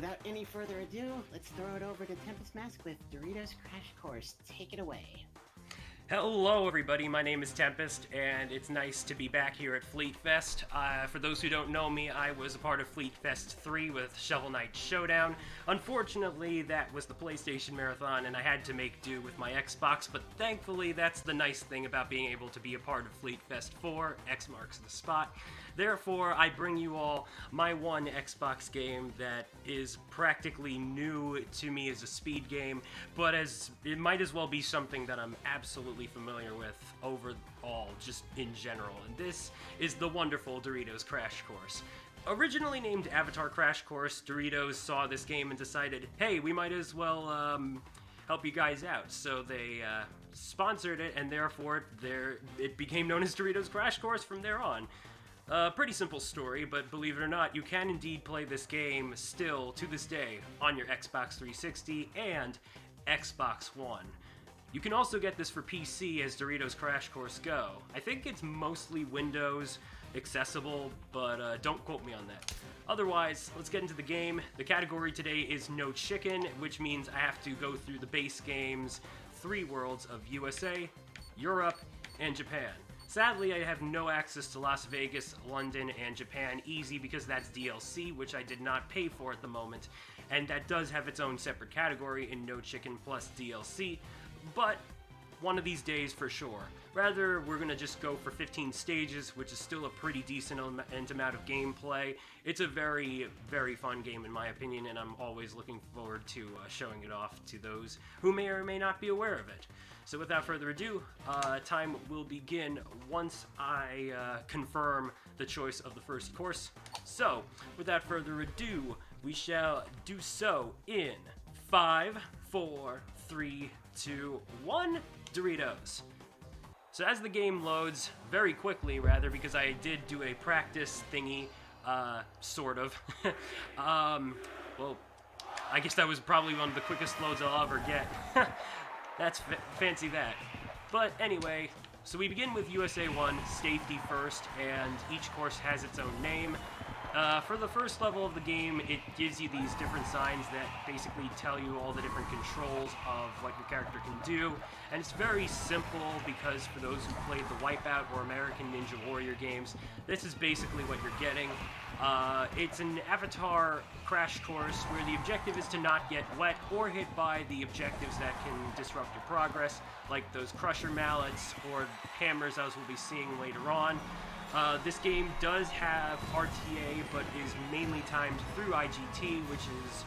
without any further ado, let's throw it over to Tempest Mask with Doritos Crash Course. Take it away. Hello everybody, my name is Tempest, and it's nice to be back here at Fleet Fest. For those who don't know me, I was a part of Fleet Fest 3 with Shovel Knight Showdown. Unfortunately, that was the PlayStation Marathon, and I had to make do with my Xbox, but thankfully that's the nice thing about being able to be a part of Fleet Fest 4. X marks the spot. Therefore, I bring you all my one Xbox game that is practically new to me as a speed game, but as it might as well be something that I'm absolutely familiar with overall, just in general. And this is the wonderful Doritos Crash Course. Originally named Avatar Crash Course, Doritos saw this game and decided, hey, we might as well help you guys out. So they sponsored it, and therefore it became known as Doritos Crash Course from there on. Pretty simple story, but believe it or not, you can indeed play this game still to this day on your Xbox 360 and Xbox One. You can also get this for PC as Doritos Crash Course Go. I think it's mostly Windows accessible, but don't quote me on that. Otherwise, let's get into the game. The category today is No Chicken, which means I have to go through the base game's 3 worlds of USA, Europe, and Japan. Sadly, I have no access to Las Vegas, London, and Japan Easy because that's DLC, which I did not pay for at the moment, and that does have its own separate category in No Chicken Plus DLC, but one of these days for sure. Rather, we're gonna just go for 15 stages, which is still a pretty decent amount of gameplay. It's a very, very fun game in my opinion, and I'm always looking forward to showing it off to those who may or may not be aware of it. So without further ado, time will begin once I confirm the choice of the first course. So, without further ado, we shall do so in 5, 4, 3, 2, 1, Doritos. So as the game loads, very quickly rather, because I did do a practice thingy, sort of. Well, I guess that was probably one of the quickest loads I'll ever get. That's fancy that. But anyway, so we begin with USA 1, safety first, and each course has its own name. For the first level of the game, it gives you these different signs that basically tell you all the different controls of what your character can do. And it's very simple because for those who played the Wipeout or American Ninja Warrior games, this is basically what you're getting. It's an Avatar Crash Course where the objective is to not get wet or hit by the objectives that can disrupt your progress, like those Crusher Mallets or hammers as we'll be seeing later on. This game does have RTA, but is mainly timed through IGT, which is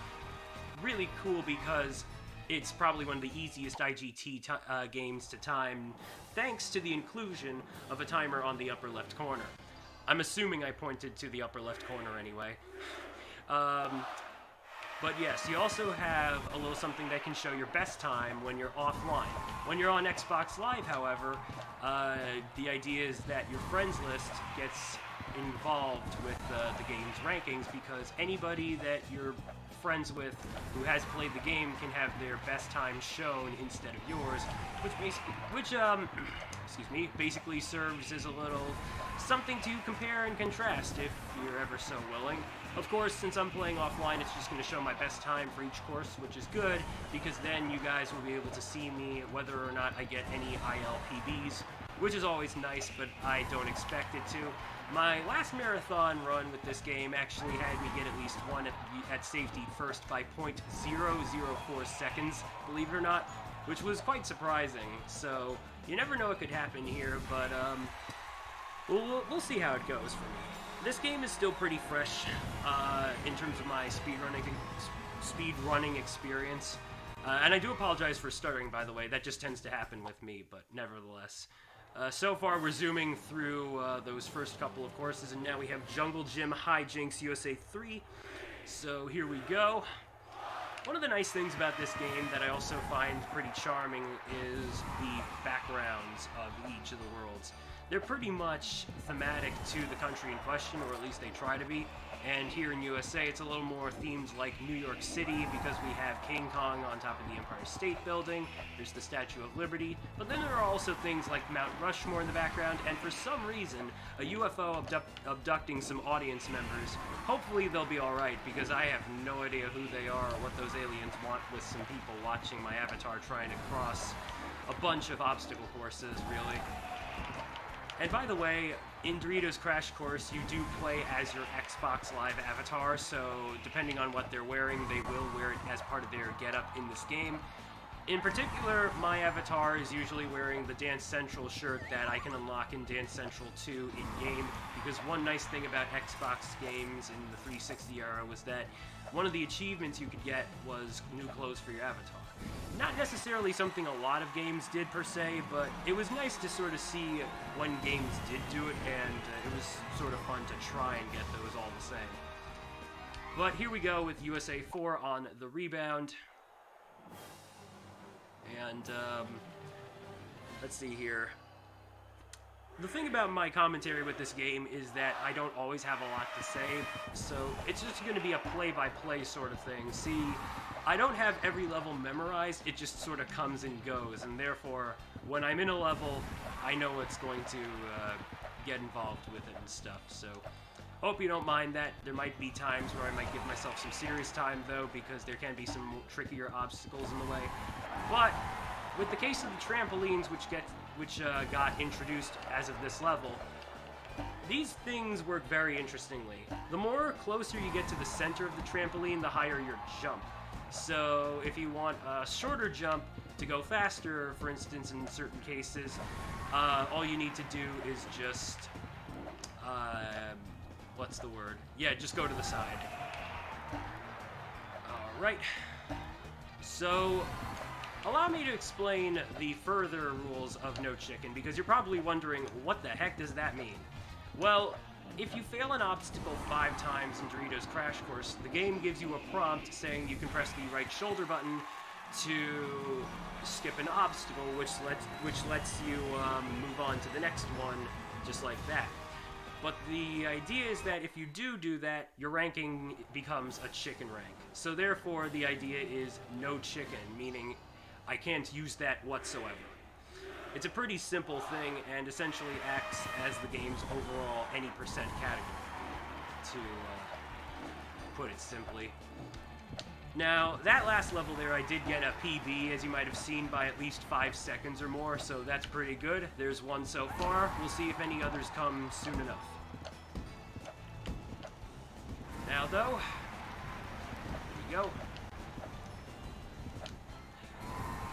really cool because it's probably one of the easiest IGT games to time, thanks to the inclusion of a timer on the upper left corner. I'm assuming I pointed to the upper left corner anyway. But yes, you also have a little something that can show your best time when you're offline. When you're on Xbox Live, however, the idea is that your friends list gets involved with the game's rankings because anybody that you're friends with who has played the game can have their best time shown instead of yours, which basically serves as a little something to compare and contrast if you're ever so willing. Of course, since I'm playing offline, it's just going to show my best time for each course, which is good, because then you guys will be able to see me whether or not I get any ILPBs, which is always nice, but I don't expect it to. My last marathon run with this game actually had me get at least one at safety first by 0.004 seconds, believe it or not, which was quite surprising. So, you never know what could happen here, but we'll see how it goes for me. This game is still pretty fresh in terms of my speed running experience. And I do apologize for stuttering, by the way. That just tends to happen with me, but nevertheless. So far, we're zooming through those first couple of courses, and now we have Jungle Gym Hijinks USA 3. So here we go. One of the nice things about this game that I also find pretty charming is the backgrounds of each of the worlds. They're pretty much thematic to the country in question, or at least they try to be. And here in USA, it's a little more themed like New York City because we have King Kong on top of the Empire State Building. There's the Statue of Liberty. But then there are also things like Mount Rushmore in the background, and for some reason, a UFO abducting some audience members. Hopefully they'll be alright, because I have no idea who they are or what those aliens want with some people watching my avatar trying to cross a bunch of obstacle courses, really. And by the way, in Doritos Crash Course, you do play as your Xbox Live avatar, so depending on what they're wearing, they will wear it as part of their getup in this game. In particular, my avatar is usually wearing the Dance Central shirt that I can unlock in Dance Central 2 in-game, because one nice thing about Xbox games in the 360 era was that one of the achievements you could get was new clothes for your avatar. Not necessarily something a lot of games did per se, but it was nice to sort of see when games did do it, and it was sort of fun to try and get those all the same. But here we go with USA 4 on the rebound. And, let's see here. The thing about my commentary with this game is that I don't always have a lot to say, so it's just going to be a play-by-play sort of thing. See, I don't have every level memorized, it just sort of comes and goes, and therefore, when I'm in a level, I know what's going to get involved with it and stuff, so hope you don't mind that. There might be times where I might give myself some serious time, though, because there can be some trickier obstacles in the way. But with the case of the trampolines, which got introduced as of this level, these things work very interestingly. The more closer you get to the center of the trampoline, the higher your jump. So if you want a shorter jump to go faster, for instance, in certain cases, all you need to do is just, what's the word? Yeah, just go to the side. Alright. So, allow me to explain the further rules of No Chicken, because you're probably wondering, what the heck does that mean? Well, if you fail an obstacle 5 times in Doritos Crash Course, the game gives you a prompt saying you can press the right shoulder button to skip an obstacle, which lets you move on to the next one, just like that. But the idea is that if you do that, your ranking becomes a chicken rank. So therefore, the idea is no chicken, meaning I can't use that whatsoever. It's a pretty simple thing, and essentially acts as the game's overall any percent category, to put it simply. Now, that last level there, I did get a PB, as you might have seen, by at least 5 seconds or more, so that's pretty good. There's one so far. We'll see if any others come soon enough. Now, though, here we go.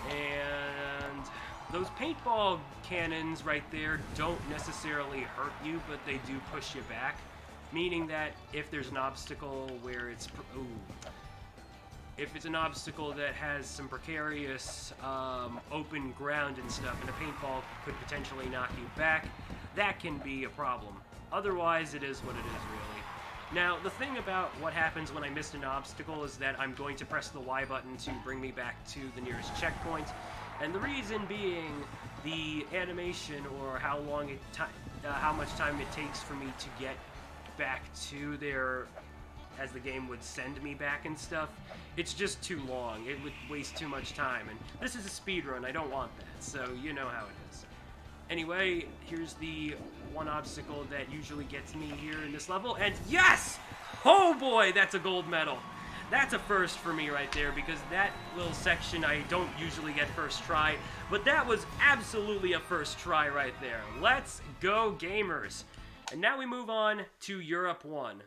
And those paintball cannons right there don't necessarily hurt you, but they do push you back, meaning that if there's an obstacle where it's if it's an obstacle that has some precarious open ground and stuff, and a paintball could potentially knock you back, that can be a problem. Otherwise, it is what it is, really. Now, the thing about what happens when I missed an obstacle is that I'm going to press the Y button to bring me back to the nearest checkpoint, and the reason being the animation, or how much time it takes for me to get back to there, as the game would send me back and stuff, it's just too long. It would waste too much time, and this is a speedrun. I don't want that, so you know how it is. Anyway, here's the one obstacle that usually gets me here in this level, and yes! Oh boy, that's a gold medal. That's a first for me right there, because that little section I don't usually get first try, but that was absolutely a first try right there. Let's go, gamers! And now we move on to Europe 1.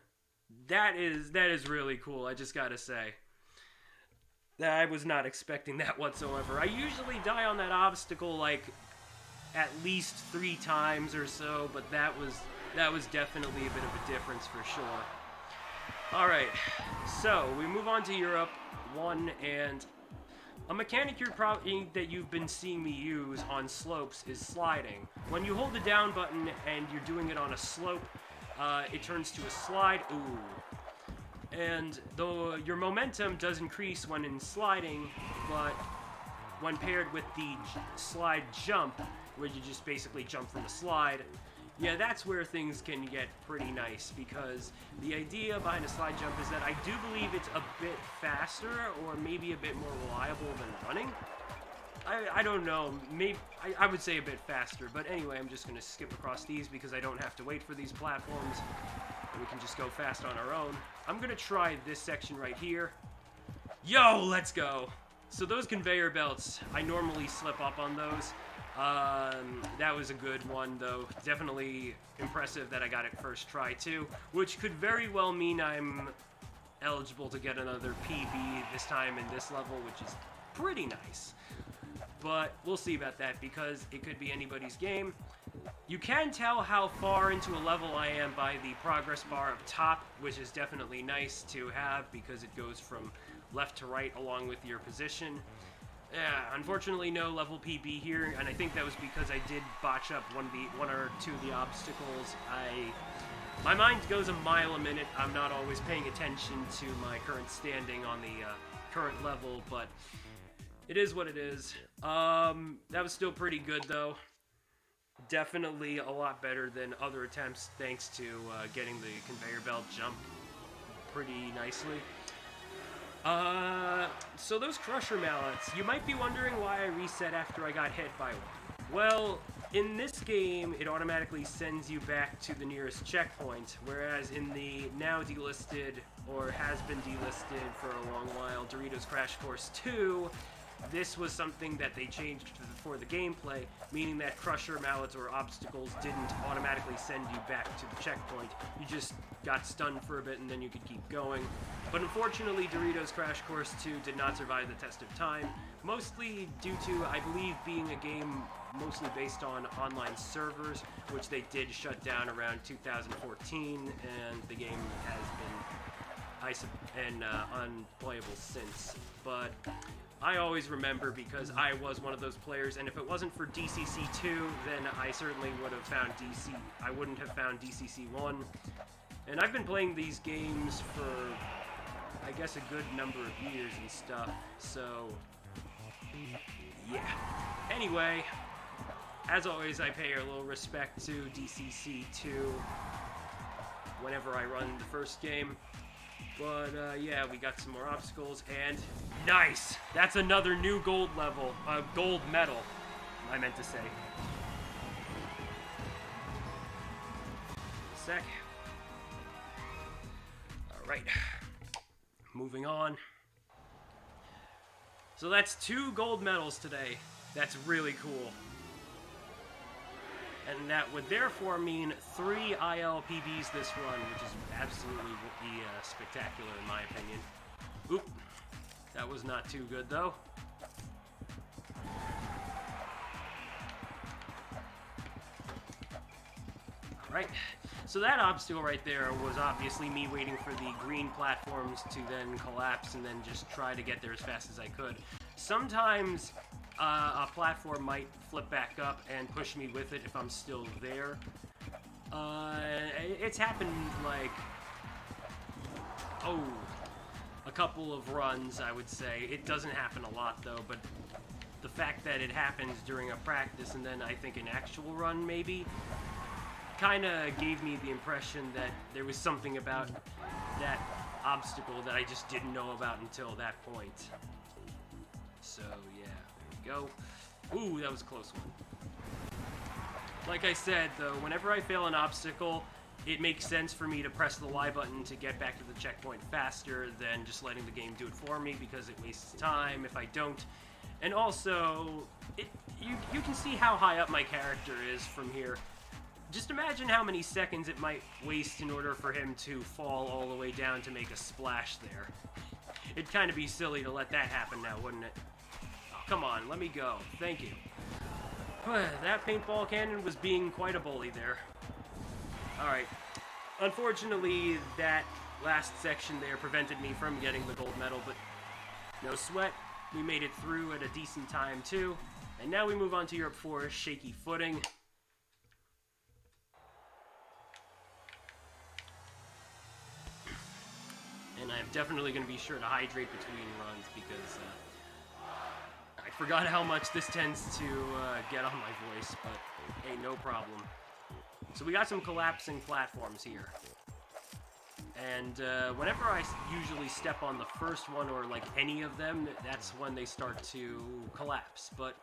That is really cool, I just gotta say. I was not expecting that whatsoever. I usually die on that obstacle like at least 3 times or so, but that was definitely a bit of a difference for sure. Alright, so we move on to Europe 1, and a mechanic that you've been seeing me use on slopes is sliding. When you hold the down button and you're doing it on a slope, it turns to a slide. Ooh. And though your momentum does increase when in sliding, but when paired with the slide jump, where you just basically jump from the slide, Yeah, that's where things can get pretty nice, because the idea behind a slide jump is that I do believe it's a bit faster, or maybe a bit more reliable than running. I don't know, maybe, I would say a bit faster, but anyway, I'm just going to skip across these because I don't have to wait for these platforms, and we can just go fast on our own. I'm going to try this section right here. Yo, let's go! So those conveyor belts, I normally slip up on those. That was a good one, though. Definitely impressive that I got it first try, too, which could very well mean I'm eligible to get another PB this time in this level, which is pretty nice. But we'll see about that, because it could be anybody's game. You can tell how far into a level I am by the progress bar up top, which is definitely nice to have, because it goes from left to right along with your position. Unfortunately, no level PB here, and I think that was because I did botch up one or two of the obstacles. My mind goes a mile a minute. I'm not always paying attention to my current standing on the current level, but it is what it is. That was still pretty good, though. Definitely a lot better than other attempts, thanks to getting the conveyor belt jump pretty nicely. So those crusher mallets, you might be wondering why I reset after I got hit by one. Well, in this game, it automatically sends you back to the nearest checkpoint, whereas in the now delisted, or has been delisted for a long while, Doritos Crash Course 2, this was something that they changed for the gameplay, meaning that crusher mallets or obstacles didn't automatically send you back to the checkpoint. You just got stunned for a bit and then you could keep going. But unfortunately, Doritos Crash Course 2 did not survive the test of time, mostly due to, I believe, being a game mostly based on online servers, which they did shut down around 2014, and the game has been unplayable since. But I always remember, because I was one of those players, and if it wasn't for DCC 2, then I certainly would have found I wouldn't have found DCC 1. And I've been playing these games for, I guess, a good number of years and stuff, so yeah. Anyway, as always, I pay a little respect to DCC 2 whenever I run the first game. But, yeah, we got some more obstacles, and nice! That's another new gold level, gold medal, I meant to say. Sec. Alright. Moving on. So that's 2 gold medals today. That's really cool. And that would therefore mean 3 ILPBs this run, which is absolutely spectacular in my opinion. Oop. That was not too good, though. Alright. So that obstacle right there was obviously me waiting for the green platforms to then collapse and then just try to get there as fast as I could. Sometimes a platform might flip back up and push me with it if I'm still there. It's happened, like, a couple of runs, I would say. It doesn't happen a lot, though, but the fact that it happens during a practice and then I think an actual run, maybe, kind of gave me the impression that there was something about that obstacle that I just didn't know about until that point. So, yeah, there we go. Ooh, that was a close one. Like I said, though, whenever I fail an obstacle, it makes sense for me to press the Y button to get back to the checkpoint faster than just letting the game do it for me, because it wastes time if I don't. And also, you can see how high up my character is from here. Just imagine how many seconds it might waste in order for him to fall all the way down to make a splash there. It'd kind of be silly to let that happen now, wouldn't it? Oh, come on, let me go. Thank you. That paintball cannon was being quite a bully there. Alright. Unfortunately, that last section there prevented me from getting the gold medal, but no sweat. We made it through at a decent time, too. And now we move on to Europe 4, Shaky Footing. And I'm definitely going to be sure to hydrate between runs, because I forgot how much this tends to get on my voice, but hey, no problem. So we got some collapsing platforms here. And whenever I usually step on the first one or like any of them, that's when they start to collapse. But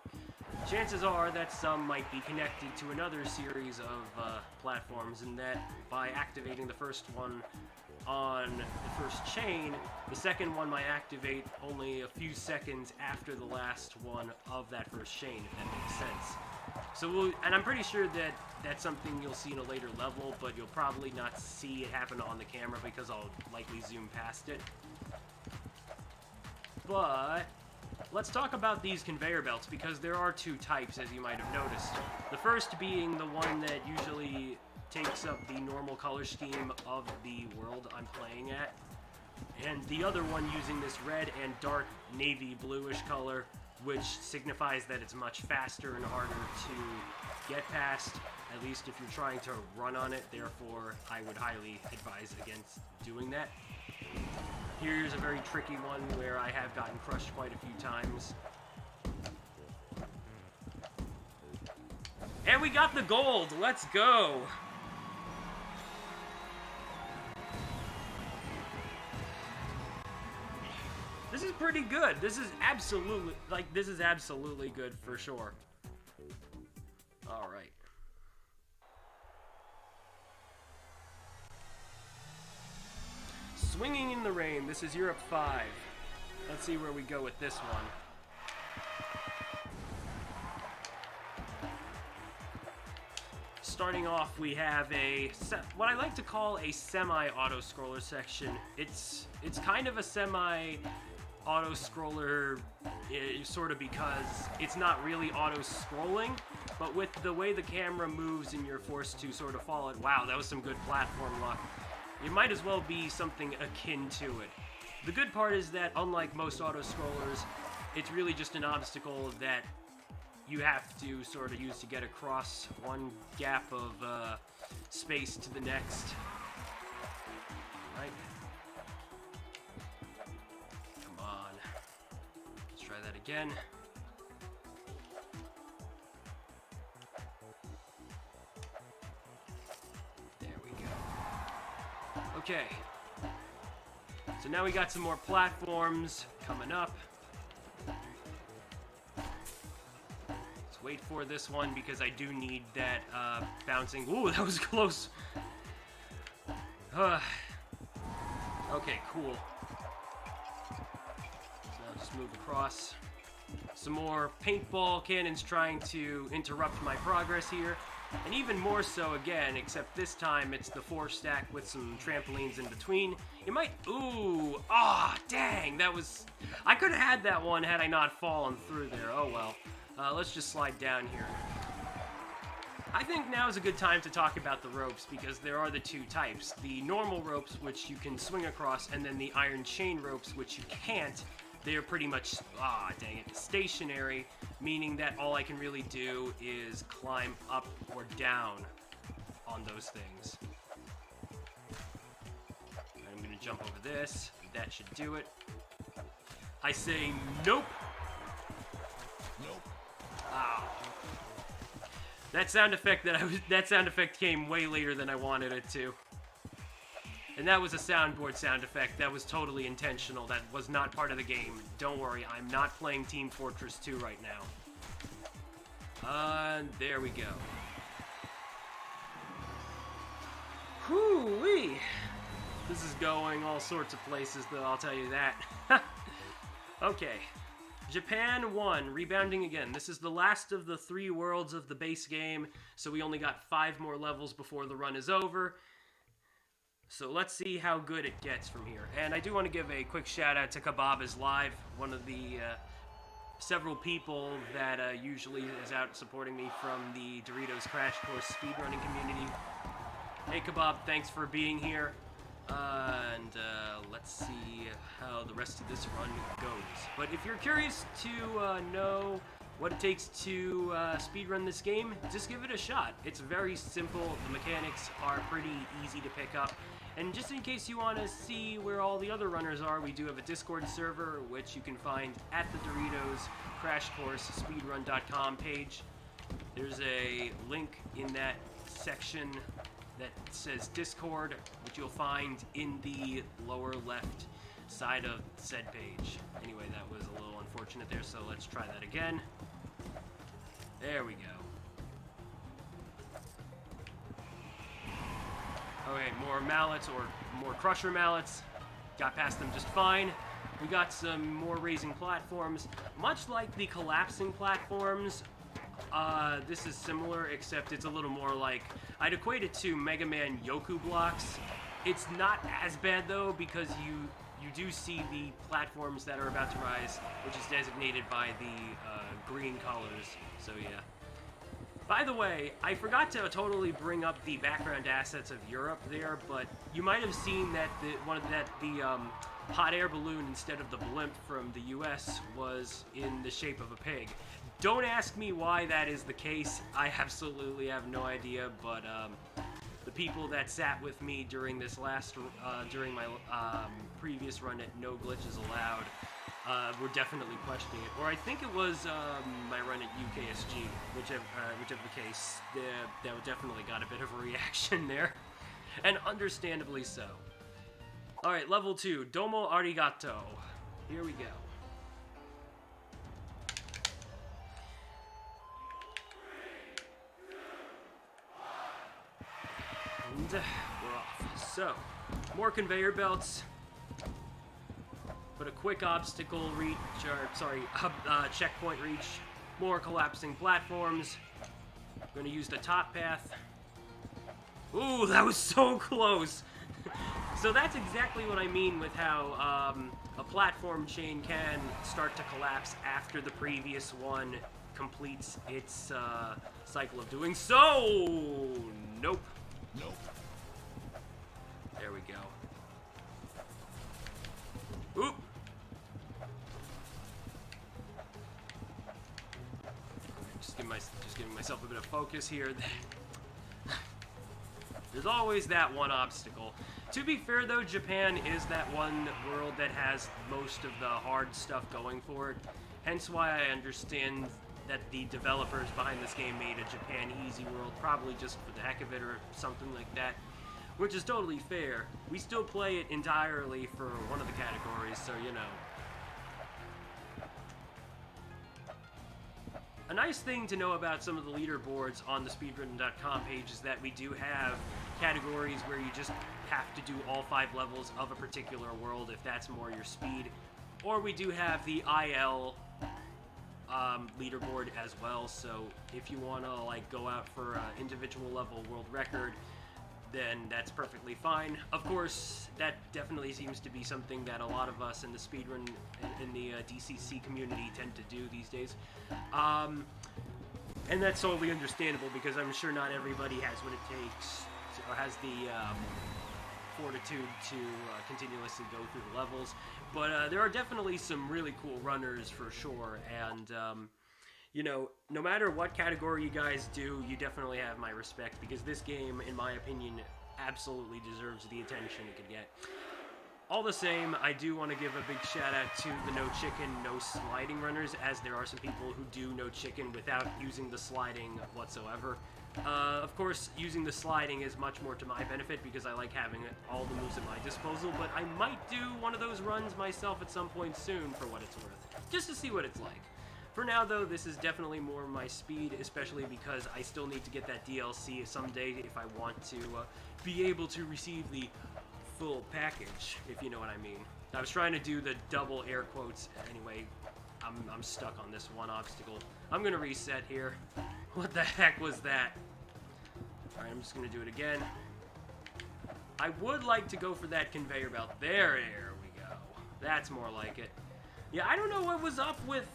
chances are that some might be connected to another series of platforms, and that by activating the first one on the first chain, the second one might activate only a few seconds after the last one of that first chain, if that makes sense. So and I'm pretty sure that that's something you'll see in a later level, but you'll probably not see it happen on the camera because I'll likely zoom past it. But let's talk about these conveyor belts, because there are two types, as you might have noticed. The first being the one that usually takes up the normal color scheme of the world I'm playing at, and the other one using this red and dark navy bluish color, which signifies that it's much faster and harder to get past, at least if you're trying to run on it. Therefore, I would highly advise against doing that. Here's a very tricky one where I have gotten crushed quite a few times. And we got the gold! Let's go! This is pretty good. This is absolutely good for sure. Alright. Swinging in the Rain. This is Europe 5. Let's see where we go with this one. Starting off, we have what I like to call a semi-auto-scroller section. It's kind of a semi-auto-scroller sort of, because it's not really auto-scrolling, but with the way the camera moves and you're forced to sort of follow it. Wow, that was some good platform luck. It might as well be something akin to it. The good part is that, unlike most auto-scrollers, it's really just an obstacle that you have to sort of use to get across one gap of space to the next. Right? Come on. Let's try that again. There we go. Okay. So now we got some more platforms coming up. Wait for this one because I do need that bouncing. Ooh, that was close. Okay, cool. So now just move across. Some more paintball cannons trying to interrupt my progress here. And even more so again, except this time it's the 4-stack with some trampolines in between. You might, ooh, dang, that was, I could have had that one had I not fallen through there. Oh well. Let's just slide down here. I think now is a good time to talk about the ropes, because there are the two types. The normal ropes, which you can swing across, and then the iron chain ropes, which you can't. They're pretty much, dang it, stationary, meaning that all I can really do is climb up or down on those things. I'm going to jump over this. That should do it. I say nope. Nope. Ow. That sound effect came way later than I wanted it to. And that was a soundboard sound effect. That was totally intentional. That was not part of the game. Don't worry, I'm not playing Team Fortress 2 right now. There we go. Whoo-wee! This is going all sorts of places, though, I'll tell you that. Okay. Japan 1, rebounding again. This is the last of the 3 worlds of the base game, so we only got 5 more levels before the run is over. So let's see how good it gets from here. And I do want to give a quick shout out to Kebab is Live, one of the several people that usually is out supporting me from the Doritos Crash Course speedrunning community. Hey Kebab, thanks for being here. And let's see how the rest of this run goes. But if you're curious to know what it takes to speedrun this game, just give it a shot. It's very simple. The mechanics are pretty easy to pick up. And just in case you want to see where all the other runners are, we do have a Discord server, which you can find at the Doritos Crash Course Speedrun.com page. There's a link in that section that says Discord, which you'll find in the lower left side of said page. Anyway, that was a little unfortunate there, so let's try that again. There we go. Okay, more mallets, or more crusher mallets. Got past them just fine. We got some more raising platforms. Much like the collapsing platforms, this is similar, except it's a little more like, I'd equate it to Mega Man Yoku blocks. It's not as bad though, because you do see the platforms that are about to rise, which is designated by the green colors, so yeah. By the way, I forgot to totally bring up the background assets of Europe there, but you might have seen that the hot air balloon instead of the blimp from the US was in the shape of a pig. Don't ask me why that is the case. I absolutely have no idea, but the people that sat with me during this during my previous run at No Glitches Allowed were definitely questioning it. Or I think it was my run at UKSG, whichever the case. That definitely got a bit of a reaction there, and understandably so. All right, level 2, Domo Arigato. Here we go. And we're off. So, more conveyor belts, but a quick obstacle reach, or sorry, checkpoint reach. More collapsing platforms. I'm gonna use the top path. Ooh, that was so close. So that's exactly what I mean with how a platform chain can start to collapse after the previous one completes its cycle of doing so. Nope. Nope. There we go. Oop. Just giving myself a bit of focus here. There's always that one obstacle. To be fair though, Japan is that one world that has most of the hard stuff going for it. Hence why I understand that the developers behind this game made a Japan easy world, probably just for the heck of it or something like that. Which is totally fair. We still play it entirely for one of the categories, so you know. A nice thing to know about some of the leaderboards on the speedrun.com page is that we do have categories where you just have to do all 5 levels of a particular world if that's more your speed. Or we do have the IL leaderboard as well, so if you want to like go out for an individual level world record, then that's perfectly fine. Of course, that definitely seems to be something that a lot of us in the speedrun, in the DCC community tend to do these days. And that's totally understandable because I'm sure not everybody has what it takes, or has the fortitude to continuously go through the levels. But there are definitely some really cool runners for sure, and you know, no matter what category you guys do, you definitely have my respect, because this game, in my opinion, absolutely deserves the attention it could get. All the same, I do want to give a big shout out to the no chicken, no sliding runners, as there are some people who do no chicken without using the sliding whatsoever. Of course, using the sliding is much more to my benefit because I like having all the moves at my disposal, but I might do one of those runs myself at some point soon for what it's worth, just to see what it's like. For now, though, this is definitely more my speed, especially because I still need to get that DLC someday if I want to be able to receive the full package, if you know what I mean. I was trying to do the double air quotes. Anyway, I'm stuck on this one obstacle. I'm going to reset here. What the heck was that? Alright, I'm just going to do it again. I would like to go for that conveyor belt. There we go. That's more like it. Yeah, I don't know what was up with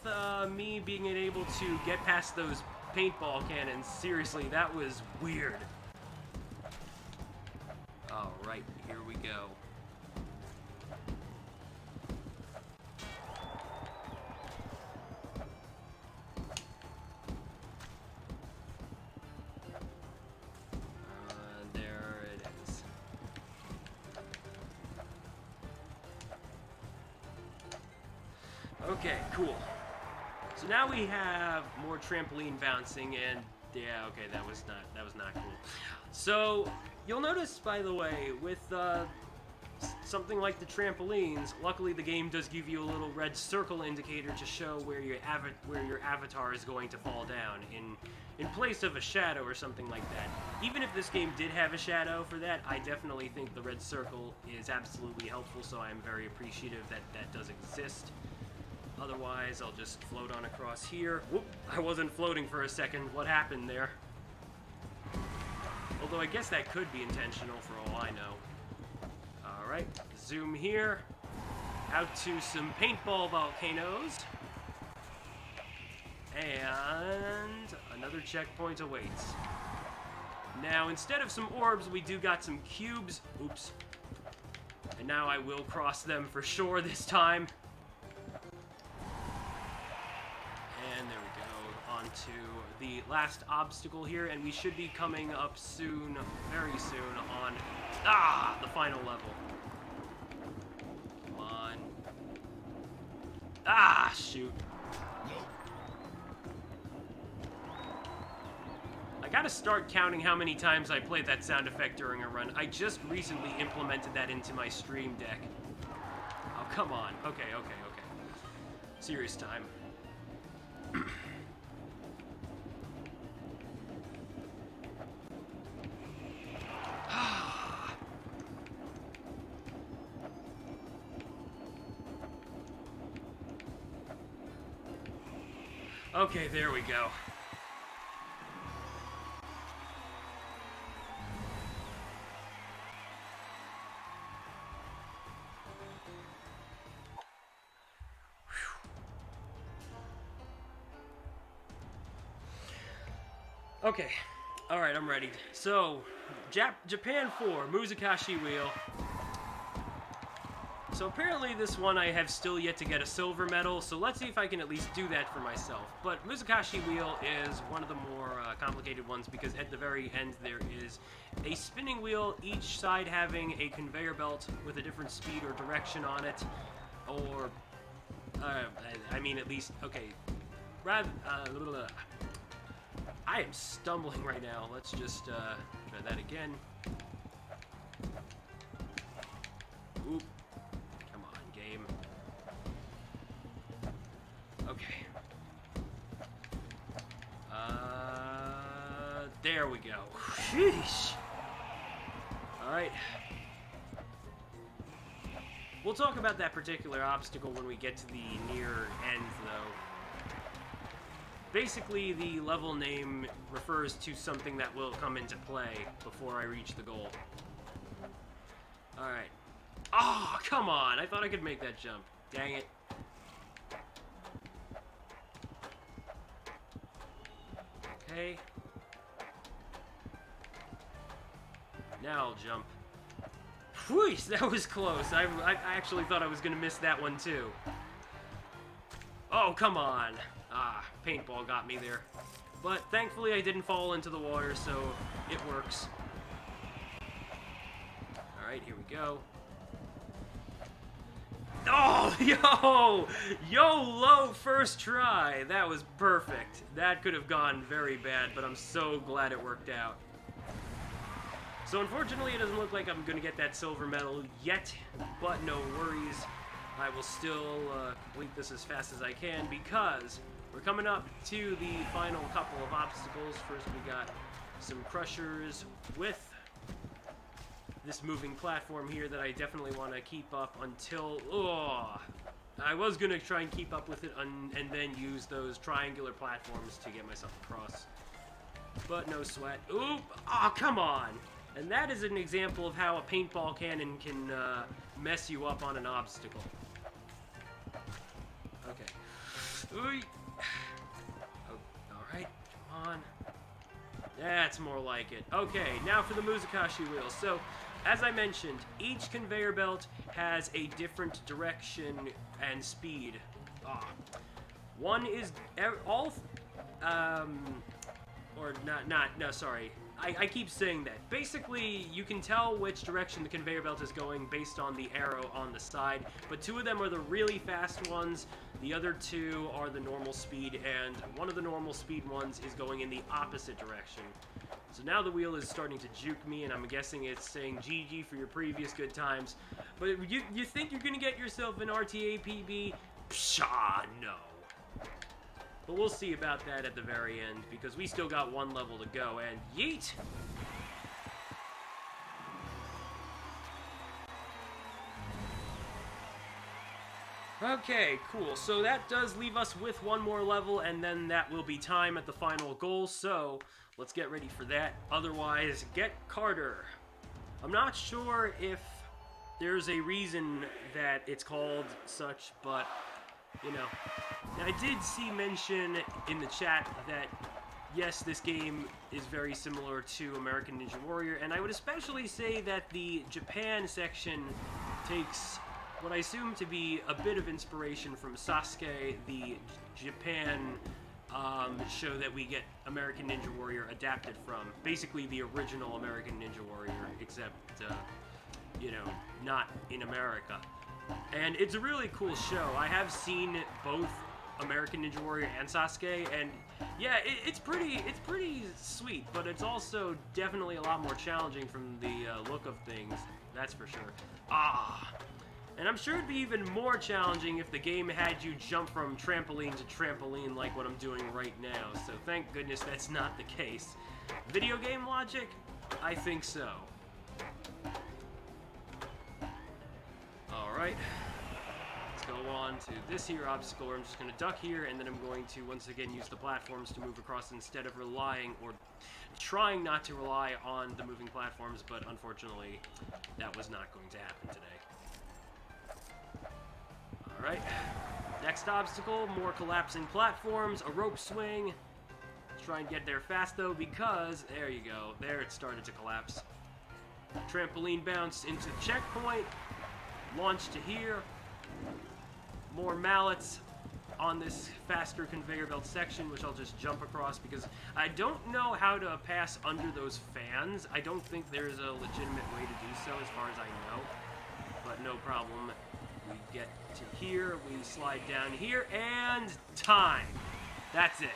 me being able to get past those paintball cannons. Seriously, that was weird. Alright, here we go. There it is. Okay, cool. So now we have more trampoline bouncing, and Yeah, okay, that was not cool. So, you'll notice, by the way, with something like the trampolines, luckily the game does give you a little red circle indicator to show where your avatar is going to fall down in place of a shadow or something like that. Even if this game did have a shadow for that, I definitely think the red circle is absolutely helpful, so I'm very appreciative that that does exist. Otherwise, I'll just float on across here. Whoop, I wasn't floating for a second. What happened there? Although I guess that could be intentional for all I know. Alright, zoom here. Out to some paintball volcanoes. And another checkpoint awaits. Now, instead of some orbs, we do got some cubes. Oops. And now I will cross them for sure this time. And there we go, on to the last obstacle here, and we should be coming up soon, very soon, on, the final level. Come on. Shoot. I gotta start counting how many times I played that sound effect during a run. I just recently implemented that into my stream deck. Oh, come on. Okay. Serious time. Okay, there we go. Okay, alright, I'm ready. So, Japan 4, Muzakashi Wheel. So apparently this one I have still yet to get a silver medal, so let's see if I can at least do that for myself. But Muzakashi Wheel is one of the more complicated ones because at the very end there is a spinning wheel, each side having a conveyor belt with a different speed or direction on it. Or, I mean at least, okay, I am stumbling right now. Let's just try that again. Oop. Come on, game. Okay. There we go. Sheesh. Alright. We'll talk about that particular obstacle when we get to the near end, though. Basically, the level name refers to something that will come into play before I reach the goal. Alright. Oh, come on! I thought I could make that jump. Dang it. Okay. Now I'll jump. Whoosh! That was close. I actually thought I was going to miss that one, too. Oh, come on. Paintball got me there. But thankfully I didn't fall into the water, so it works. Alright, here we go. Oh, YOLO first try. That was perfect. That could have gone very bad, but I'm so glad it worked out. So unfortunately, it doesn't look like I'm going to get that silver medal yet, but no worries. I will still complete this as fast as I can because we're coming up to the final couple of obstacles. First, we got some crushers with this moving platform here that I definitely want to keep up until... I was going to try and keep up with it and then use those triangular platforms to get myself across. But no sweat. Oop! Oh, come on! And that is an example of how a paintball cannon can mess you up on an obstacle. Okay. Ooh. Oh, alright, come on. That's more like it. Okay, now for the Muzakashi wheel. So, as I mentioned, each conveyor belt has a different direction and speed. One is sorry. I keep saying that. Basically, you can tell which direction the conveyor belt is going based on the arrow on the side, but two of them are the really fast ones, The other two are the normal speed, and one of the normal speed ones is going in the opposite direction. So now the wheel is starting to juke me, and I'm guessing it's saying GG for your previous good times. But you think you're gonna get yourself an RTA PB? Pshaw, no. But we'll see about that at the very end, because we still got one level to go, and yeet! Okay, cool. So that does leave us with one more level, and then that will be time at the final goal, so let's get ready for that. Otherwise, get Carter. I'm not sure if there's a reason that it's called such, but, you know. I did see mention in the chat that, yes, this game is very similar to American Ninja Warrior, and I would especially say that the Japan section takes what I assume to be a bit of inspiration from Sasuke, the Japan show that we get American Ninja Warrior adapted from. Basically the original American Ninja Warrior, except, you know, not in America. And it's a really cool show. I have seen both American Ninja Warrior and Sasuke, and yeah, it's pretty sweet, but it's also definitely a lot more challenging from the look of things, that's for sure. And I'm sure it'd be even more challenging if the game had you jump from trampoline to trampoline like what I'm doing right now, so thank goodness that's not the case. Video game logic? I think so. Alright, let's go on to this here obstacle where I'm just going to duck here, and then I'm going to once again use the platforms to move across instead of relying or trying not to rely on the moving platforms, but unfortunately that was not going to happen today. Alright, next obstacle, more collapsing platforms, a rope swing. Let's try and get there fast though, because, there you go, there it started to collapse. Trampoline bounce into the checkpoint, launch to here, more mallets on this faster conveyor belt section, which I'll just jump across because I don't know how to pass under those fans. I don't think there's a legitimate way to do so as far as I know, but no problem. We get to here, we slide down here, and time. That's it.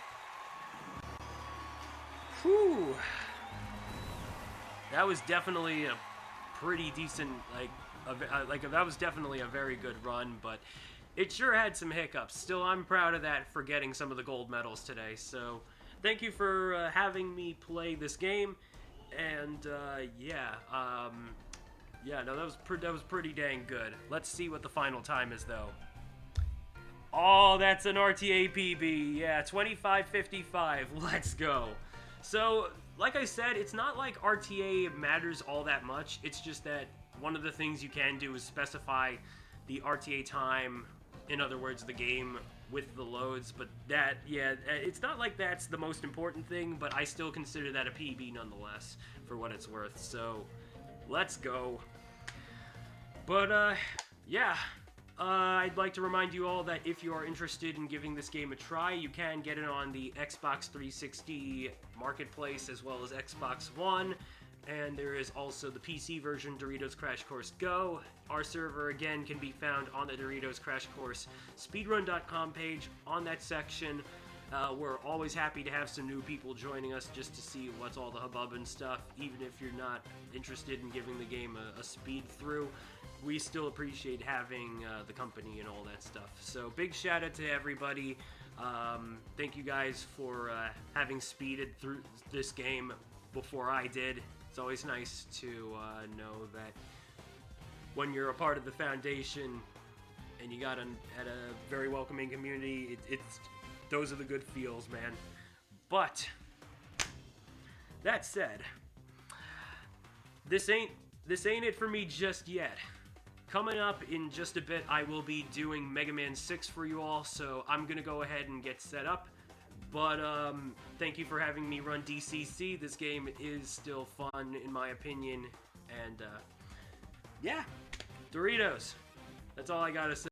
Whew. That was definitely a pretty decent, that was definitely a very good run, but it sure had some hiccups. Still, I'm proud of that for getting some of the gold medals today, so thank you for having me play this game, and yeah, no, that was pretty dang good. Let's see what the final time is, though. Oh, that's an RTA PB. Yeah, 25:55. Let's go. So, like I said, it's not like RTA matters all that much. It's just that one of the things you can do is specify the RTA time, in other words, the game with the loads. But that, yeah, it's not like that's the most important thing, but I still consider that a PB nonetheless, for what it's worth. So, let's go. But, yeah. I'd like to remind you all that if you are interested in giving this game a try, you can get it on the Xbox 360 Marketplace as well as Xbox One. And there is also the PC version, Doritos Crash Course Go. Our server, again, can be found on the Doritos Crash Course speedrun.com page. On that section, we're always happy to have some new people joining us just to see what's all the hubbub and stuff. Even if you're not interested in giving the game a speed through, we still appreciate having the company and all that stuff. So big shout out to everybody. Thank you guys for having speeded through this game before I did. It's always nice to know that when you're a part of the foundation and you got at a very welcoming community, those are the good feels, man. But that said, this ain't it for me just yet. Coming up in just a bit, I will be doing Mega Man 6 for you all, so I'm gonna go ahead and get set up. But, thank you for having me run DCC. This game is still fun, in my opinion. And, yeah, Doritos. That's all I gotta say.